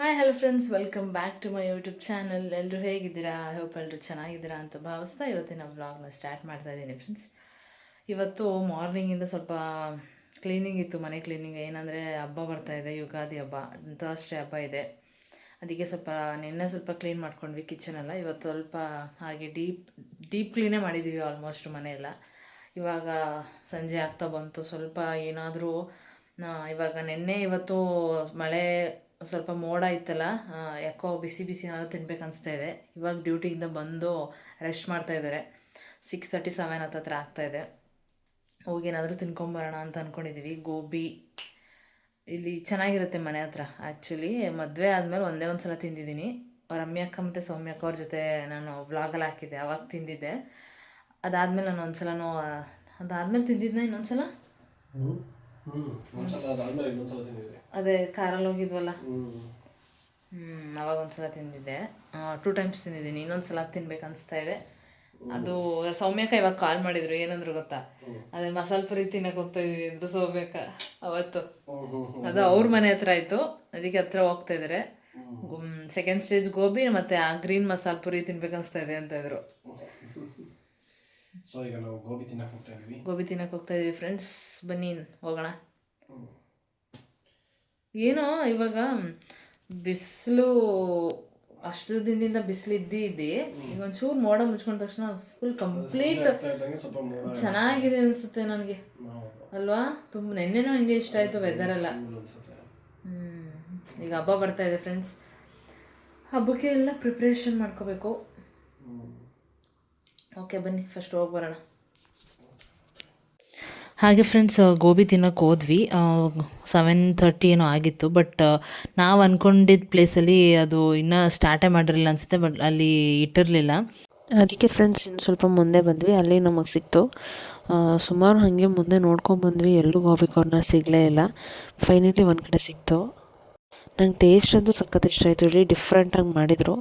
Hi hello friends, welcome back to my YouTube channel. ಎಲ್ಲರೂ ಹೇಗಿದ್ದೀರಾ? I hope ಎಲ್ಲರೂ ಚೆನ್ನಾಗಿದ್ದೀರಾ ಅಂತ ಭಾವಿಸ್ತಾ ಇವತ್ತಿನ ವ್ಲಾಗ್ನ ಸ್ಟಾರ್ಟ್ ಮಾಡ್ತಾ ಇದ್ದೀನಿ ಫ್ರೆಂಡ್ಸ್. ಇವತ್ತು ಮಾರ್ನಿಂಗಿಂದ ಸ್ವಲ್ಪ ಕ್ಲೀನಿಂಗ್ ಇತ್ತು, ಮನೆ ಕ್ಲೀನಿಂಗ್. ಏನಂದರೆ ಹಬ್ಬ ಬರ್ತಾಯಿದೆ, ಯುಗಾದಿ ಹಬ್ಬ, ಥರ್ಸ್ಡೇ ಹಬ್ಬ ಇದೆ. ಅದಕ್ಕೆ ಸ್ವಲ್ಪ ನಿನ್ನೆ ಸ್ವಲ್ಪ ಕ್ಲೀನ್ ಮಾಡ್ಕೊಂಡ್ವಿ ಕಿಚನೆಲ್ಲ. ಇವತ್ತು ಸ್ವಲ್ಪ ಹಾಗೆ ಡೀಪ್ ಕ್ಲೀನೇ ಮಾಡಿದ್ದೀವಿ ಆಲ್ಮೋಸ್ಟ್ ಮನೆಯೆಲ್ಲ. ಇವಾಗ ಸಂಜೆ ಆಗ್ತಾ ಬಂತು. ಸ್ವಲ್ಪ ಏನಾದರೂ ಇವಾಗ ನಿನ್ನೆ ಇವತ್ತು ಮಳೆ ಸ್ವಲ್ಪ ಮೋಡ ಇತ್ತಲ್ಲ, ಯಾಕೋ ಬಿಸಿ ಬಿಸಿ ಏನಾದರೂ ತಿನ್ಬೇಕು ಅನಿಸ್ತಾ ಇದೆ. ಇವಾಗ ಡ್ಯೂಟಿಯಿಂದ ಬಂದು ರೆಸ್ಟ್ ಮಾಡ್ತಾಯಿದ್ದಾರೆ. 6:37 ಹತ್ತತ್ರ ಆಗ್ತಾಯಿದೆ. ಹೋಗಿ ಏನಾದರೂ ತಿನ್ಕೊಂಬರೋಣ ಅಂತ ಅಂದ್ಕೊಂಡಿದ್ದೀವಿ. ಗೋಬಿ ಇಲ್ಲಿ ಚೆನ್ನಾಗಿರುತ್ತೆ ಮನೆ ಹತ್ರ. ಆ್ಯಕ್ಚುಲಿ ಮದುವೆ ಆದಮೇಲೆ ಒಂದೇ ಒಂದು ಸಲ ತಿಂದಿದ್ದೀನಿ. ರಮ್ಯಕ್ಕ ಮತ್ತು ಸೌಮ್ಯಕ್ಕ ಅವ್ರ ಜೊತೆ ನಾನು ವ್ಲಾಗಲ್ಲಿ ಹಾಕಿದ್ದೆ, ಅವಾಗ ತಿಂದಿದ್ದೆ. ಅದಾದಮೇಲೆ ನಾನು ಒಂದು ಸಲನೂ ಅದಾದಮೇಲೆ ತಿಂದಿದ್ದೆ ಇನ್ನೊಂದು ಸಲ. ಅದೇ ಕಾರಲ್ಲಿ ಹೋಗಿದ್ವಲ್ಲ, ಅವಾಗ ಒಂದ್ಸಲ ತಿಂದಿದ್ದೆ. 2 ಟೈಮ್ಸ್ ತಿಂದಿದ್ದೀನಿ. ಇನ್ನೊಂದು ಸಲ ತಿನ್ಬೇಕು ಅನಿಸ್ತಾ ಇದೆ. ಅದು ಸೌಮ್ಯಕ್ಕ ಇವಾಗ ಕಾಲ್ ಮಾಡಿದ್ರು. ಏನಂದ್ರು ಗೊತ್ತಾ? ಅದೇ ಮಸಾಲೆ ಪುರಿ ತಿನ್ನಕ್ಕೆ ಹೋಗ್ತಾ ಇದೀವಿ ಅಂದ್ರು ಸೌಮ್ಯಕ್ಕ ಅವತ್ತು. ಅದು ಅವ್ರ ಮನೆ ಹತ್ರ ಆಯಿತು, ಅದಕ್ಕೆ ಹತ್ರ ಹೋಗ್ತಾ ಇದ್ದಾರೆ. ಸೆಕೆಂಡ್ ಸ್ಟೇಜ್ ಗೋಬಿ ಮತ್ತು ಆ ಗ್ರೀನ್ ಮಸಾಲೆ ಪುರಿ ತಿನ್ಬೇಕು ಅನಿಸ್ತಾ ಇದೆ ಅಂತ ಇದ್ರು. ಸೊ ಈಗ ನಾವು ಗೋಬಿ ತಿನ್ನಕ್ಕೆ ಹೋಗ್ತಾ ಇದೀವಿ ಫ್ರೆಂಡ್ಸ್. ಬನ್ನಿ ಹೋಗೋಣ. ಏನೋ ಇವಾಗ ಬಿಸಿಲು ಅಷ್ಟು ದಿನದಿಂದ ಬಿಸಿಲು ಇದ್ದಿ ಈಗ ಒಂಚೂರು ಮೋಡ ಮುಚ್ಕೊಂಡ ತಕ್ಷಣ ಫುಲ್ ಕಂಪ್ಲೀಟ್ ಚೆನ್ನಾಗಿದೆ ಅನಿಸುತ್ತೆ ನನಗೆ, ಅಲ್ವಾ? ತುಂಬ ನೆನ್ನೆನೂ ಹಿಂಗೆ ಇಷ್ಟ ಆಯಿತು ವೆದರೆಲ್ಲ. ಈಗ ಹಬ್ಬ ಬರ್ತಾ ಇದೆ ಫ್ರೆಂಡ್ಸ್. ಹಬ್ಬಕ್ಕೆ ಎಲ್ಲ ಪ್ರಿಪ್ರೇಷನ್ ಮಾಡ್ಕೋಬೇಕು. ಓಕೆ ಬನ್ನಿ ಫಸ್ಟ್ ಹೋಗಿ ಬರೋಣ. ಹಾಗೆ ಫ್ರೆಂಡ್ಸ್, ಗೋಬಿ ತಿನ್ನೋಕೆ ಹೋದ್ವಿ. 7:30 ಏನೋ ಆಗಿತ್ತು. ಬಟ್ ನಾವು ಅಂದ್ಕೊಂಡಿದ್ದ ಪ್ಲೇಸಲ್ಲಿ ಅದು ಇನ್ನೂ ಸ್ಟಾರ್ಟೇ ಮಾಡಿರಲಿಲ್ಲ ಅನಿಸುತ್ತೆ. ಬಟ್ ಅಲ್ಲಿ ಇಟ್ಟಿರಲಿಲ್ಲ. ಅದಕ್ಕೆ ಫ್ರೆಂಡ್ಸ್ ಇನ್ನು ಸ್ವಲ್ಪ ಮುಂದೆ ಬಂದ್ವಿ. ಅಲ್ಲಿ ನಮಗೆ ಸಿಕ್ತು. ಸುಮಾರು ಹಾಗೆ ಮುಂದೆ ನೋಡ್ಕೊಂಡ್ಬಂದ್ವಿ. ಎಲ್ಲೂ ಗೋಬಿ ಕಾರ್ನರ್ ಸಿಗಲೇ ಇಲ್ಲ. ಫೈನಲಿ ಒಂದು ಕಡೆ ಸಿಕ್ತು. ನಂಗೆ ಟೇಸ್ಟ್ ಅಂತೂ ಸಖತ್ ಇಷ್ಟ ಆಯಿತು. ಇಲ್ಲಿ ಡಿಫ್ರೆಂಟಾಗಿ ಮಾಡಿದರು.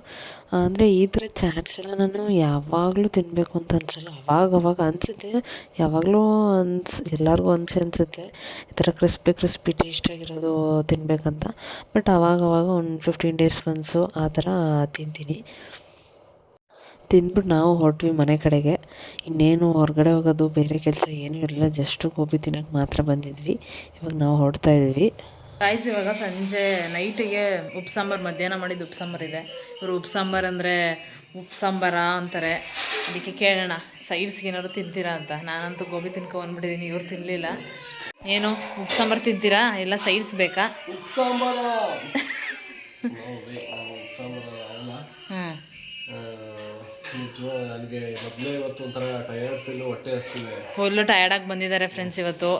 ಅಂದರೆ ಈ ಥರ ಚಾಟ್ಸ್ ಎಲ್ಲ ನಾನು ಯಾವಾಗಲೂ ತಿನ್ನಬೇಕು ಅಂತ ಅನಿಸಲ್ಲ. ಅವಾಗ ಅನಿಸುತ್ತೆ, ಯಾವಾಗಲೂ ಎಲ್ಲರಿಗೂ ಅನಿಸುತ್ತೆ ಈ ಥರ ಕ್ರಿಸ್ಪಿ ಟೇಸ್ಟಾಗಿರೋದು ತಿನ್ನಬೇಕಂತ. ಬಟ್ ಅವಾಗ ಒಂದು 15 ಡೇಸ್ ಒನ್ಸು ಆ ಥರ ತಿಂತೀನಿ. ತಿಂದ್ಬಿಟ್ಟು ನಾವು ಹೊರಟ್ವಿ ಮನೆ ಕಡೆಗೆ. ಇನ್ನೇನು ಹೊರಗಡೆ ಹೋಗೋದು ಬೇರೆ ಕೆಲಸ ಏನೂ ಇರಲಿಲ್ಲ. ಜಸ್ಟು ಗೋಬಿ ತಿನ್ನೋಕ್ಕೆ ಮಾತ್ರ ಬಂದಿದ್ವಿ. ಇವಾಗ ನಾವು ಹೊರಡ್ತಾ ಇದ್ದೀವಿ. ಗಾಯ್ಸ್, ಇವಾಗ ಸಂಜೆ ನೈಟಿಗೆ ಉಪ್ಪು ಸಾಂಬಾರು, ಮಧ್ಯಾಹ್ನ ಮಾಡಿದ್ದು ಉಪ್ಪು ಸಾಂಬಾರು ಇದೆ. ಇವರು ಉಪ್ಪು ಸಾಂಬಾರು ಅಂದರೆ ಉಪ್ಪು ಸಾಂಬಾರ ಅಂತಾರೆ. ಅದಕ್ಕೆ ಕೇಳೋಣ ಸೈಡ್ಸ್ಗೆ ಏನಾದ್ರು ತಿಂತೀರಾ ಅಂತ. ನಾನಂತೂ ಗೋಬಿ ತಿನ್ಕೊಂಡ್ಬಂದ್ಬಿಟ್ಟಿದ್ದೀನಿ, ಇವ್ರು ತಿನ್ನಲಿಲ್ಲ. ಏನು ಉಪ್ಪು ಸಾಂಬಾರು ತಿಂತೀರಾ? ಎಲ್ಲ ಸೈಡ್ಸ್ ಬೇಕಾ? ಫುಲ್ಲು ಟಯರ್ಡಾಗಿ ಬಂದಿದ್ದಾರೆ ಫ್ರೆಂಡ್ಸ್. ಇವತ್ತು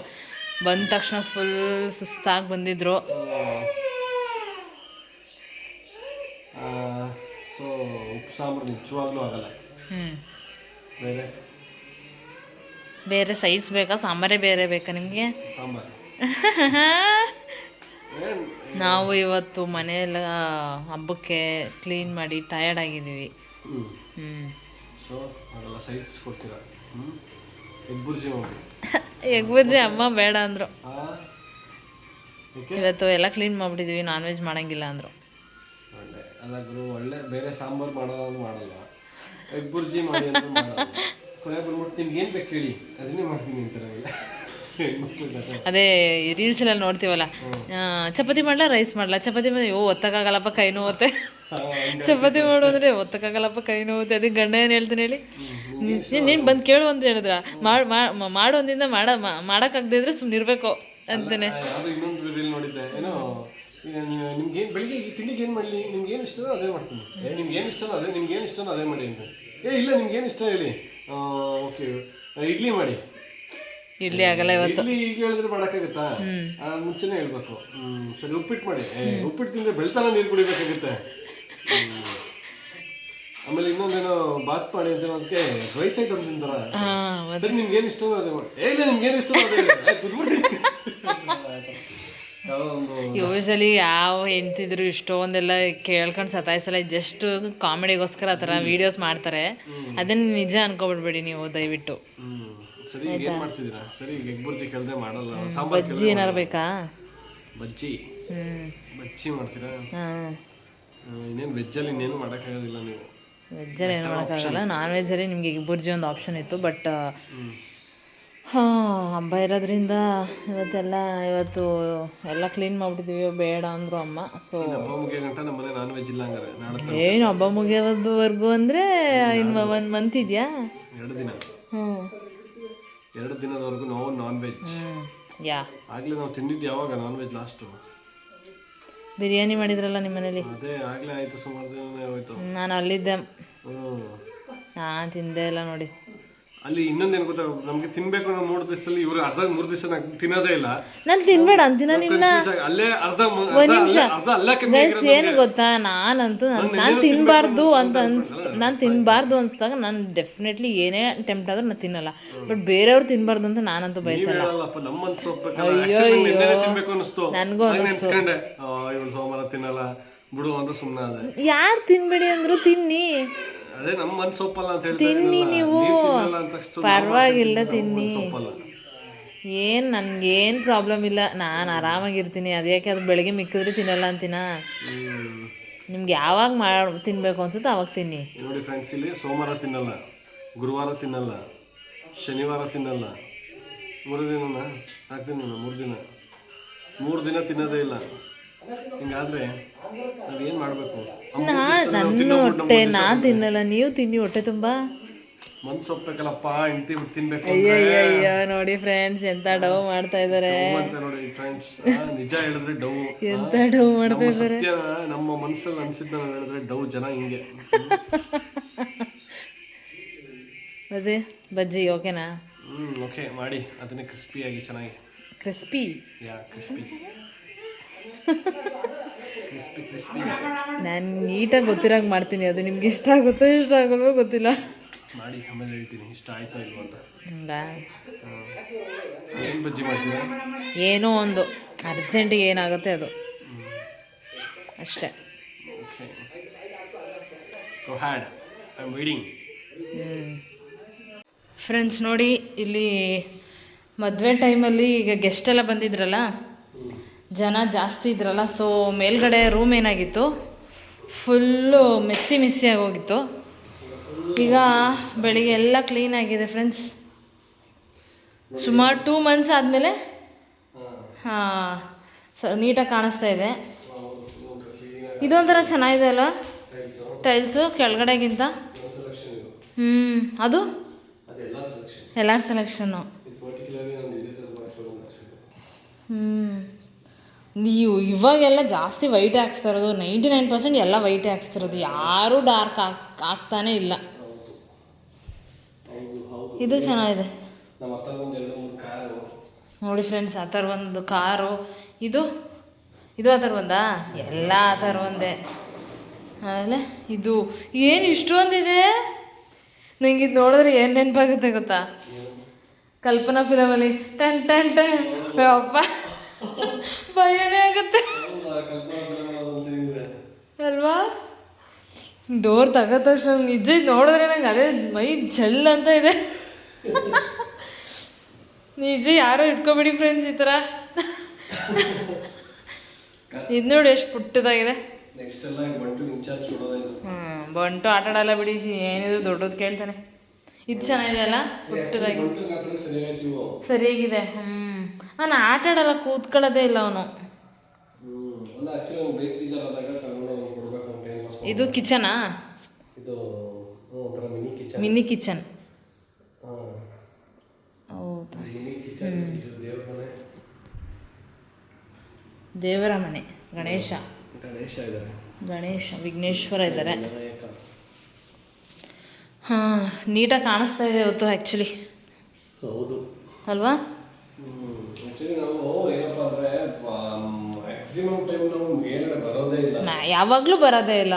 ಬಂದ ತಕ್ಷಣ ಫುಲ್ ಸುಸ್ತಾಗಿ ಬಂದಿದ್ರು. ಸೊ ಉಪ್ಪು ಸಾಂಬಾರು ನಿಜವಾಗ್ಲೂ ಆಗಲ್ಲ. ಬೇರೆ ಸೈಡ್ಸ್ ಬೇಕಾ? ಸಾಂಬಾರೇ ಬೇರೆ ಬೇಕಾ ನಿಮಗೆ? ನಾವು ಇವತ್ತು ಮನೆಯೆಲ್ಲ ಹಬ್ಬಕ್ಕೆ ಕ್ಲೀನ್ ಮಾಡಿ ಟಯರ್ಡ್ ಆಗಿದ್ದೀವಿ. ಎಗ್ ಬುರ್ಜಿ ಅಮ್ಮ ಬೇಡ ಅಂದರು. ಇವತ್ತು ಎಲ್ಲ ಕ್ಲೀನ್ ಮಾಡಿಬಿಟ್ಟಿದ್ದೀವಿ, ನಾನ್ ವೆಜ್ ಮಾಡೋಂಗಿಲ್ಲ ಅಂದರು. ಒಳ್ಳೆ ಬೇರೆ ಸಾಂಬಾರು ಮಾಡಲ್ಲ, ಎಗ್ ಬುರ್ಜಿ ಮಾಡಿ ಅಂತ ಮಾಡಲ್ಲ. ಕೊನೆ ಬಂದ್ಬಿಟ್ಟು ನಿಮ್ಗೆ ಏನು ಬೇಕು ಹೇಳಿ, ಅದನ್ನೇ ಮಾಡ್ತೀನಿ ಅಂತಾರೆ. ಅದೇ ರೀಲ್ಸೆಲ್ಲ ನೋಡ್ತೀವಲ್ಲ, ಚಪಾತಿ ಮಾಡಲ ರೈಸ್ ಮಾಡಲ, ಚಪಾತಿ ಮಾಡಿ ಒತ್ತಕ್ಕಾಗಲ್ಲಪ್ಪ ಕೈ ನೋವುತ್ತೆ, ಚಪಾತಿ ಮಾಡು ಅಂದರೆ ಒತ್ತಕ್ಕಾಗಲ್ಲಪ್ಪ ಕೈ ನೋವುತ್ತೆ. ಅದಕ್ಕೆ ಗಂಡ ಏನು ಹೇಳ್ತೀನಿ ಹೇಳಿ, ನೀನು ಬಂದು ಕೇಳು ಅಂತ ಹೇಳಿದ್ರ, ಮಾಡು ಒಂದಿಂದ ಮಾಡೋಕ್ಕಾಗದಿದ್ರೆ ಸುಮ್ಮನೆ ಇರಬೇಕು ಅಂತಲೇ. ಇನ್ನೊಂದು ರೀಲ್ ನೋಡಿದ್ದೆ, ಏನೋ ನಿಮ್ಗೆ ಬೆಳಿಗ್ಗೆ ತಿಂಡಿಗೆ ಏನು ಮಾಡಲಿ, ನಿಮ್ಗೆ ಏನು ಇಷ್ಟನೋ ಅದೇ ಮಾಡ್ತೀನಿ. ನಿಮ್ಗೆ ಏನು ಇಷ್ಟನೋ ಅದೇ, ನಿಮ್ಗೆ ಏನು ಇಷ್ಟನೋ ಅದೇ ಮಾಡಿ ಅಂತ. ಇಲ್ಲ ನಿಮ್ಗೆ ಏನು ಇಷ್ಟ ಹೇಳಿ, ಓಕೆ ಇಡ್ಲಿ ಮಾಡಿ. ಇಡ್ಲಿ ಆಗಲ್ಲ ಇವತ್ತು. ಇಡ್ಲಿ ಈಗ ಹೇಳಿದ್ರೆ ಮಾಡೋಕ್ಕಾಗುತ್ತಾ? ಮುಂಚೆನೇ ಹೇಳ್ಬೇಕು. ಸರಿ ಉಪ್ಪಿಟ್ಟು ಮಾಡಿ. ಉಪ್ಪಿಟ್ಟು ತಿಂದರೆ ಬೆಳ್ತನ ನೀರು ಕುಡಿಬೇಕಾಗುತ್ತೆ. ಆಮೇಲೆ ಇನ್ನೊಂದೇನೋ ಬಾತ್ ಮಾಡಿ ಅಂತ ಅದಕ್ಕೆ ರೈಸ್ ಐಟಮ್ ತಿಂತಾರ. ಸರಿ ನಿಮ್ಗೆ ಏನು ಇಷ್ಟನೋ ಅದೇ ಮಾಡಿ. ಇಲ್ಲ ನಿಮ್ಗೆ ಏನು ಇಷ್ಟನೋ ಅದೇ ಕುದ್ಬಿಡ್ತೀನಿ. ಯೂಶಲಿ ಯಾವ ಹೆಂಡ್ತಿದ್ರು ಇಷ್ಟೊಂದೆಲ್ಲ ಕೇಳ್ಕೊಂಡು ಸತಾಯಿಸಲ್ಲ. ಜಸ್ಟ್ ಕಾಮಿಡಿಗೋಸ್ಕರ ಆ ಥರ ವೀಡಿಯೋಸ್ ಮಾಡ್ತಾರೆ. ಅದನ್ನು ನಿಜ ಅನ್ಕೊಬಿಡ್ಬೇಡಿ ನೀವು ದಯವಿಟ್ಟು. ಬಜ್ಜಿ ಏನಾರು ಬೇಕಾ? ಬಜ್ಜಿ ಬಜ್ಜಿ ಮಾಡ್ತೀರಾ? ಹಾಂ, ಇನ್ನೇನು ವೆಜ್ಜಲ್ಲಿ ಇನ್ನೇನು ಮಾಡೋಕ್ಕಾಗೋದಿಲ್ಲ ನೀವು. ವೆಜ್ಜಲ್ಲಿ ಏನು ಮಾಡೋಕ್ಕಾಗಲ್ಲ. ನಾನ್ ವೆಜ್ಜಲ್ಲಿ ನಿಮಗೆ ಎಗ್ ಬುರ್ಜಿ ಒಂದು ಆಪ್ಷನ್ ಇತ್ತು, ಬಟ್ ಹಾಂ ಹಬ್ಬ ಇರೋದ್ರಿಂದ ಇವತ್ತು ಎಲ್ಲ ಕ್ಲೀನ್ ಮಾಡಿಬಿಟ್ಟಿದ್ದೀವಿ, ಬೇಡ ಅಂದರು ಅಮ್ಮ. ಸೊ ಹಬ್ಬ ಮುಗಿಯೋ ಗಂಟ ನಮ್ಮನೆ ನಾನ್ ವೆಜ್ ಇಲ್ಲ ಹಂಗಾರೆ. ನಾಳೆ ಏನು ಹಬ್ಬ ಮುಗಿಯೋವರೆಗೂ ಅಂದರೆ ಇನ್ನು 1 ಮಂತ್ ಇದೆಯಾ? 2 ದಿನ, ಹ್ಞೂ 2 ದಿನದವರೆಗೂ ನಾವು ನಾನ್ ವೆಜ್. ಯಾ ಆಗಲೇ ನಾವು ತಿಂದಿದ್ದು ಯಾವಾಗ ನಾನ್ ವೆಜ್ ಲಾಸ್ಟು? ಬಿರಿಯಾನಿ ಮಾಡಿದ್ರಲ್ಲ ನಿಮ್ಮ ಮನೇಲಿ. ಅದೇ ಆಗಲೇ ಆಯಿತು, ಸುಮಾರು ದಿನನೇ ಹೋಯ್ತು. ನಾನು ಅಲ್ಲಿದ್ದೆ, ಹ್ಞೂ ನಾನು ತಿಂದೇ ಇಲ್ಲ ನೋಡಿ. ಅಲ್ಲಿ ಇನ್ನೊಂದೇನು ಗೊತ್ತಾ, ನಮಗೆ ತಿನ್ಬೇಕು ಅನ್ನೋ 3 ದಿವಸದಲ್ಲಿ ಇವರು ಅರ್ಧ 3 ದಿವಸ ತಿನ್ನೋದೇ ಇಲ್ಲ. ನಾನು ತಿನ್ಬೇಡ ಅಂತೀನ ನಿನ್ನ. ಅಲ್ಲೇ ಅರ್ಧ ನಿಮಿಷ ಅಲ್ಲ ಗೈಸ್, ಏನು ಗೊತ್ತಾ, ನಾನಂತೂ ನಾನು ತಿನ್ನಬಾರ್ದು ಅಂತ ನಾನು ತಿನ್ನಬಾರ್ದು ಅನ್ಸ್ದಾಗ ನಾನು ಡೆಫಿನೆಟ್ಲಿ ಏನೇ ಅಟೆಂಪ್ಟ್ ಆದ್ರೂ ನಾನು ತಿನ್ನಲ್ಲ. ಬಟ್ ಬೇರೆಯವ್ರು ತಿನ್ನಬಾರ್ದು ಅಂತ ನಾನಂತೂ ಬಯಸಲ್ಲ. ತಿನ್ಬೇಕು ಅನಿಸ್ತು, ನನಗೂ ಅನಿಸ್ತು. ಇವಳು ಸೋಮವಾರ ತಿನ್ನಲ್ಲ ಬಿಡು ಅಂತ ಸುಮ್ಮನೆ ಅದೇ. ಯಾರು ತಿನ್ಬೇಡಿ ಅಂದ್ರು ತಿನ್ನಿ, ಅದೇ ನಮ್ಮ ಮನ್ಸು ಒಪ್ಪಲ್ಲ ಅಂತ ಹೇಳ್ತಾ ತಿನ್ನಿ ನೀವು, ಪರವಾಗಿಲ್ಲ ತಿನ್ನಿ. ಏನು ನನಗೇನು ಪ್ರಾಬ್ಲಮ್ ಇಲ್ಲ, ನಾನು ಆರಾಮಾಗಿರ್ತೀನಿ. ಅದ್ಯಾಕೆ ಅದು ಬೆಳಗ್ಗೆ ಮಿಕ್ಕಿದ್ರೆ ತಿನ್ನಲ್ಲ ಅಂತೀನ. ನಿಮ್ಗೆ ಯಾವಾಗ ತಿನ್ನಬೇಕು ಅನ್ಸುತ್ತೋ ಅವಾಗ ತಿನ್ನಿ. ನೋಡಿ ಫ್ರೆಂಡ್ಸ್, ಇಲ್ಲಿ ಸೋಮವಾರ ತಿನ್ನಲ್ಲ, ಗುರುವಾರ ತಿನ್ನಲ್ಲ, ಶನಿವಾರ ತಿನ್ನಲ್ಲ, 3 ದಿನ 4 ದಿನ 3 ದಿನ ತಿನ್ನೋದೇ ಇಲ್ಲ. ಹಿಂಗಾದ್ರೆ ನಾವೇನು ಮಾಡಬೇಕು? ನನ್ನ ಹೊಟ್ಟೆ ನಾನು ತಿನ್ನಲ್ಲ, ನೀವು ತಿನ್ನಿ ಹೊಟ್ಟೆ ತುಂಬ. ಮನ್ಸು ಒಪ್ಪಬೇಕಲ್ಲಪ್ಪ, ಇಂತಿ ತಿನ್ಬೇಕು. ಅಯ್ಯಯ್ಯೋ ನೋಡಿ ಫ್ರೆಂಡ್ಸ್, ಎಂತ ಡವ್ ಮಾಡ್ತಾ ಇದ್ದಾರೆ ಅಂತ ನೋಡಿ ಫ್ರೆಂಡ್ಸ್. ನಿಜ ಹೇಳಿದ್ರೆ ಡವ್, ಎಂತ ಡವ್ ಮಾಡ್ತಾ ಇದ್ದಾರೆ. ನಮ್ಮ ಮನಸ್ಸಲ್ಲಿ ಅನ್ಸಿದ್ದ ನಾವು ಹೇಳಿದ್ರೆ ಡವ್ ಜನ ಹಿಂಗೆ. ಮತ್ತೆ ಬಜ್ಜಿ ಓಕೆನಾ? ಓಕೆ ಮಾಡಿ ಅದನ್ನೇ ಕ್ರಿಸ್ಪಿಯಾಗಿ ಚೆನ್ನಾಗಿ. ಕ್ರಿಸ್ಪಿ? ಯಾ ಕ್ರಿಸ್ಪಿ. ನಾನು ನೀಟಾಗಿ ಗೊತ್ತಿರಾಗ ಮಾಡ್ತೀನಿ. ಅದು ನಿಮ್ಗೆ ಇಷ್ಟ ಆಗುತ್ತೋ ಇಷ್ಟ ಆಗಲ್ವೋ ಗೊತ್ತಿಲ್ಲ. ಮಾಡಿ ಆಮೇಲೆ ಹೇಳ್ತೀನಿ ಇಷ್ಟ ಆಯ್ತಾ ಇಲ್ವ ಅಂತ. ಹೌದಾ? ಏನು ಬಜ್ಜಿ ಮಾಡ್ತೀರಾ? ಏನೋ ಒಂದು ಅರ್ಜೆಂಟಿಗೆ ಏನಾಗುತ್ತೆ ಅದು ಅಷ್ಟೇ. ಫ್ರೆಂಡ್ಸ್ ನೋಡಿ, ಇಲ್ಲಿ ಮದುವೆ ಟೈಮಲ್ಲಿ ಈಗ ಗೆಸ್ಟ್ ಎಲ್ಲ ಬಂದಿದ್ರಲ್ಲ, ಜನ ಜಾಸ್ತಿ ಇದ್ರಲ್ಲ. ಸೊ ಮೇಲ್ಗಡೆ ರೂಮ್ ಏನಾಗಿತ್ತು, ಫುಲ್ಲು ಮೆಸ್ಸಿ ಆಗೋಗಿತ್ತು. ಈಗ ಬೆಳಿಗ್ಗೆ ಎಲ್ಲ ಕ್ಲೀನ್ ಆಗಿದೆ ಫ್ರೆಂಡ್ಸ್. ಸುಮಾರು 2 ಮಂತ್ಸ್ ಆದಮೇಲೆ ನೀಟಾಗಿ ಕಾಣಿಸ್ತಾ ಇದೆ. ಇದೊಂಥರ ಚೆನ್ನಾಗಿದೆ ಅಲ್ಲ ಟೈಲ್ಸು ಕೆಳಗಡೆಗಿಂತ. ಅದು ಎಲ್ಲರ ಸೆಲೆಕ್ಷನ್ನು. ನೀವು ಇವಾಗೆಲ್ಲ ಜಾಸ್ತಿ ವೈಟೇ ಹಾಕ್ಸ್ತಾ ಇರೋದು, 99% ಎಲ್ಲ ವೈಟೇ ಹಾಕ್ಸ್ತಾ ಇರೋದು, ಯಾರೂ ಡಾರ್ಕ್ ಆಗ್ತಾನೇ ಇಲ್ಲ. ಇದು ಚೆನ್ನಾಗಿದೆ ನೋಡಿ ಫ್ರೆಂಡ್ಸ್. ಆ ಥರ ಒಂದು ಕಾರು, ಇದು ಆ ಥರ ಒಂದಾ? ಎಲ್ಲ ಆ ಥರ ಒಂದೇ. ಆಮೇಲೆ ಇದು ಏನು ಇಷ್ಟೊಂದಿದೆ, ನಂಗೆ ಇದು ನೋಡಿದ್ರೆ ಏನು ನೆನಪಾಗುತ್ತೆ ಗೊತ್ತಾ, ಕಲ್ಪನಾ ಫಿಲಮಲ್ಲಿ ಟನ್ ಟನ್ ಟನ್. ಅಪ್ಪ ಭಯನೇ ಆಗುತ್ತೆ ಅಲ್ವಾ? ಡೋರ್ ತಗೋ ತಕ್ಷಣ ನಿಜ ನೋಡಿದ್ರೆ ನಂಗೆ ಅದೇ ಮೈ ಜಲ್ ಅಂತ ಇದೆ. ನಿಜ ಯಾರೋ ಇಟ್ಕೊಬೇಡಿ ಫ್ರೆಂಡ್ಸ್ ಈ ಥರ. ಇದು ನೋಡಿ ಎಷ್ಟು ಪುಟ್ಟದಾಗಿದೆ. ಬಂಟು ಆಟ ಆಡಲ್ಲ ಬಿಡಿ, ಏನಿದ್ರು ದೊಡ್ಡದು ಕೇಳ್ತಾನೆ. ಇದು ಚೆನ್ನಾಗಿದೆ ಅಲ್ಲ, ಪುಟ್ಟದಾಗಿ ಸರಿಯಾಗಿದೆ. ನಾನು ಆಟ ಆಡಲ್ಲ, ಕೂತ್ಕೊಳ್ಳೋದೇ ಇಲ್ಲ ಅವನು. ಇದು ಕಿಚನಾ? Mini kitchen. ಹೌದು, ದೇವರ ಮನೆ. ಗಣೇಶ ವಿಘ್ನೇಶ್ವರ ಇದ್ದಾರೆ. ಹಾಂ, ನೀಟಾಗಿ ಕಾಣಿಸ್ತಾ ಇದೆ ಇವತ್ತು ಆ್ಯಕ್ಚುಲಿ. ಹೌದು ಅಲ್ವಾ? ಯಾವಾಗಲೂ ಬರೋದೇ ಇಲ್ಲ.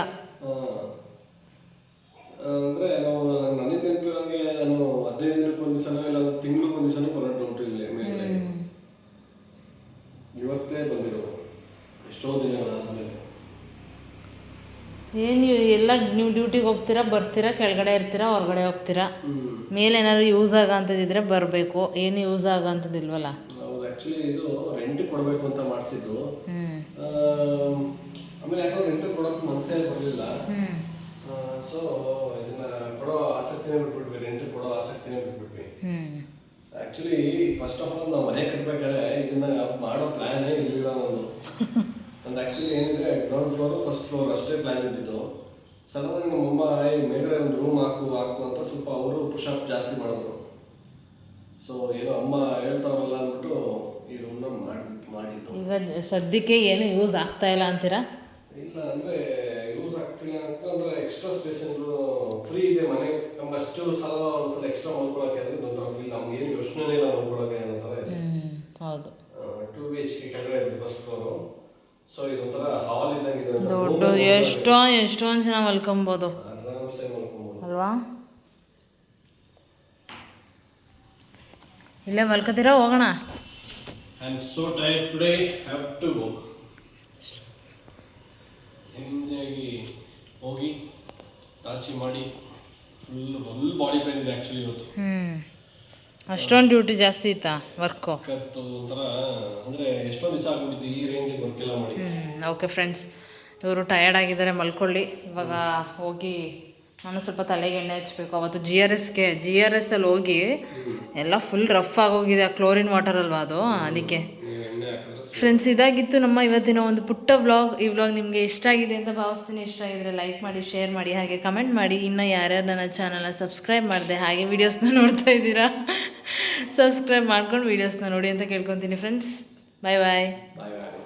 ಅಂದರೆ ನಾವು ನನಗೆ ನೆನಪಿರೋಂಗೆ ನಾನು 15 ದಿನಕ್ಕೆ ಒಂದು ದಿವಸನೋ ಇಲ್ಲ ತಿಂಗಳಿಗೆ ಒಂದು ದಿವಸನೋ ಬರೋದು ಉಂಟು ಇಲ್ಲಿ ಮೇಲೆ. ಇವತ್ತೇ ಬಂದಿರೋ ಎಷ್ಟೋ ದಿನಗಳಾದಮೇಲೆ. ಏನು ಎಲ್ಲ ನೀವು ಡ್ಯೂಟಿಗೆ ಹೋಗ್ತೀರಾ, ಬರ್ತೀರಾ, ಕೆಳಗಡೆ ಇರ್ತೀರಾ, ಹೊರಗಡೆ ಹೋಗ್ತೀರಾ. ಮೇಲೆ ಏನಾದ್ರು ಯೂಸ್ ಆಗಂತದಿದ್ರೆ ಬರಬೇಕು, ಏನು ಯೂಸ್ ಆಗಂತದಿಲ್ವಲ್ಲ. ಹೌದು, ಆ್ಯಕ್ಚುಲಿ ಇದು ರೆಂಟ್ ಕೊಡಬೇಕು ಅಂತ ಮಾಡಿಸಿದ್ದು. ಆಮೇಲೆ ಯಾಕೋ ರೆಂಟಲ್ ಕೊಡೋಕೆ ಮನಸ್ಸೇ ಬರಲಿಲ್ಲ. ಹ್ಞೂ ಸೊ ಇದನ್ನ ಕೊಡೋ ಆಸಕ್ತಿನೇ ಬಿಟ್ಬಿಟ್ವಿ, ರೆಂಟಲ್ ಕೊಡೋ ಆಸಕ್ತಿನೇ ಬಿಟ್ಬಿಟ್ವಿ. ಹ್ಞೂ ಆ್ಯಕ್ಚುಲಿ ಫಸ್ಟ್ ಆಫ್ ಆಲ್ ನಾವು ಮನೆ ಕಟ್ಟಬೇಕಾದ್ರೆ ಇದನ್ನ ಮಾಡೋ ಪ್ಲ್ಯಾನೇ ಇರಲಿಲ್ಲ ನಂದು. ನಂದು ಆ್ಯಕ್ಚುಲಿ ಏನಿದ್ರೆ ಗ್ರೌಂಡ್ ಫ್ಲೋರು ಫಸ್ಟ್ ಫ್ಲೋರ್ ಅಷ್ಟೇ ಪ್ಲ್ಯಾನ್ ಇದ್ದಿದ್ದು. ಸಡನ್ನಾಗಿ ನಮ್ಮಮ್ಮ ಮೇಲ್ಗಡೆ ಒಂದು ರೂಮ್ ಹಾಕು ಅಂತ ಸ್ವಲ್ಪ ಅವರು ಪುಷಪ್ ಜಾಸ್ತಿ ಮಾಡಿದ್ರು. ಸೊ ಏನೋ ಅಮ್ಮ ಹೇಳ್ತಾವಲ್ಲ ಅಂದ್ಬಿಟ್ಟು ಈ ರೂಮ್ನ ಮಾಡಿದ್ದು. ಈಗ ಸದ್ಯಕ್ಕೆ ಏನು ಯೂಸ್ ಆಗ್ತಾ ಇಲ್ಲ ಅಂತೀರಾ? ಇಲ್ಲ ಅಂದರೆ ಯೂಸ್ ಆಗ್ತಿಲ್ಲ ಅಂತಂದ್ರೆ ಎಕ್ಸ್ಟ್ರಾ ಸ್ಪೇಸ್ ಏನಾದ್ರು ಫ್ರೀ ಇದೆ ಮನೆ, ನಮ್ಗೆ ಅಷ್ಟು ಸಲ ಒಂದ್ಸಲ ಎಕ್ಸ್ಟ್ರಾ ಮಲ್ಕೊಳಕ್ಕೆ ಅಂದರೆ ಒಂಥರ ಫೀಲ್, ನಮ್ಗೆ ಏನು ಯೋಚನೆ ಇಲ್ಲ ಮಲ್ಕೊಳಕ್ಕೆ ಅನ್ನೋ ಥರ ಇದೆ. ಹೌದು 2 BHK ಕೆಳಗಡೆ ಇರುತ್ತೆ ಫಸ್ಟ್ ಫ್ಲೋರು. ಸೊ ಇದೊಂಥರ ಹಾಲ್ ಇದ್ದಂಗಿದೆ, ದೊಡ್ಡ ಎಷ್ಟೊಂದು ಜನ ಮಲ್ಕೊಬೋದು ಆರಾಮ್ಸೆ ಮಲ್ಕೊಬೋದು ಅಲ್ವಾ? ಇಲ್ಲೇ ಮಲ್ಕೋತೀರಾ? ಹೋಗೋಣ. I am so tired today, have to go. ಹಿಂದಾಗಿ ಹೋಗಿ ತಾಚಿ ಮಾಡಿ ಫುಲ್ ಬಾಡಿ ಪೇನ್ ಇದೆ ಆ್ಯಕ್ಚುಲಿ ಇವತ್ತು. ಅಷ್ಟೊಂದು ಡ್ಯೂಟಿ ಜಾಸ್ತಿ ಇತ್ತಾ ವರ್ಕು? ಒಂಥರ ಅಂದರೆ ಎಷ್ಟೊಂದು ದಿವಸ ಆಗ್ಬಿಟ್ಟಿತ್ತು ಈ ರೇಂಜಿಗೆ ವರ್ಕೆಲ್ಲ ಮಾಡಿ. ಓಕೆ ಫ್ರೆಂಡ್ಸ್, ಇವರು ಟಯರ್ಡ್ ಆಗಿದ್ದಾರೆ, ಮಲ್ಕೊಳ್ಳಿ. ಇವಾಗ ಹೋಗಿ ನಾನು ಸ್ವಲ್ಪ ತಲೆಗೆ ಎಣ್ಣೆ ಹಚ್ಬೇಕು. ಅವತ್ತು GRS ಅಲ್ಲಿ ಹೋಗಿ ಎಲ್ಲ ಫುಲ್ ರಫ್ ಆಗೋಗಿದೆ, ಕ್ಲೋರಿನ್ ವಾಟರ್ ಅಲ್ವಾ ಅದು, ಅದಕ್ಕೆ. ಫ್ರೆಂಡ್ಸ್, ಇದಾಗಿತ್ತು ನಮ್ಮ ಇವತ್ತಿನ ಒಂದು ಪುಟ್ಟ ವ್ಲಾಗ್. ಈ ವ್ಲಾಗ್ ನಿಮಗೆ ಇಷ್ಟ ಆಗಿದೆ ಅಂತ ಭಾವಿಸ್ತೀನಿ. ಇಷ್ಟ ಆಗಿದ್ರೆ ಲೈಕ್ ಮಾಡಿ, ಶೇರ್ ಮಾಡಿ, ಹಾಗೆ ಕಮೆಂಟ್ ಮಾಡಿ. ಇನ್ನು ಯಾರ್ಯಾರು ನನ್ನ ಚಾನಲ್ನ ಸಬ್ಸ್ಕ್ರೈಬ್ ಮಾಡಿದೆ ಹಾಗೆ ವೀಡಿಯೋಸ್ನ ನೋಡ್ತಾ ಇದ್ದೀರಾ, ಸಬ್ಸ್ಕ್ರೈಬ್ ಮಾಡ್ಕೊಂಡು ವೀಡಿಯೋಸ್ನ ನೋಡಿ ಅಂತ ಕೇಳ್ಕೊತೀನಿ ಫ್ರೆಂಡ್ಸ್. ಬಾಯ್ ಬಾಯ್. ಬಾಯ್ ಬಾಯ್.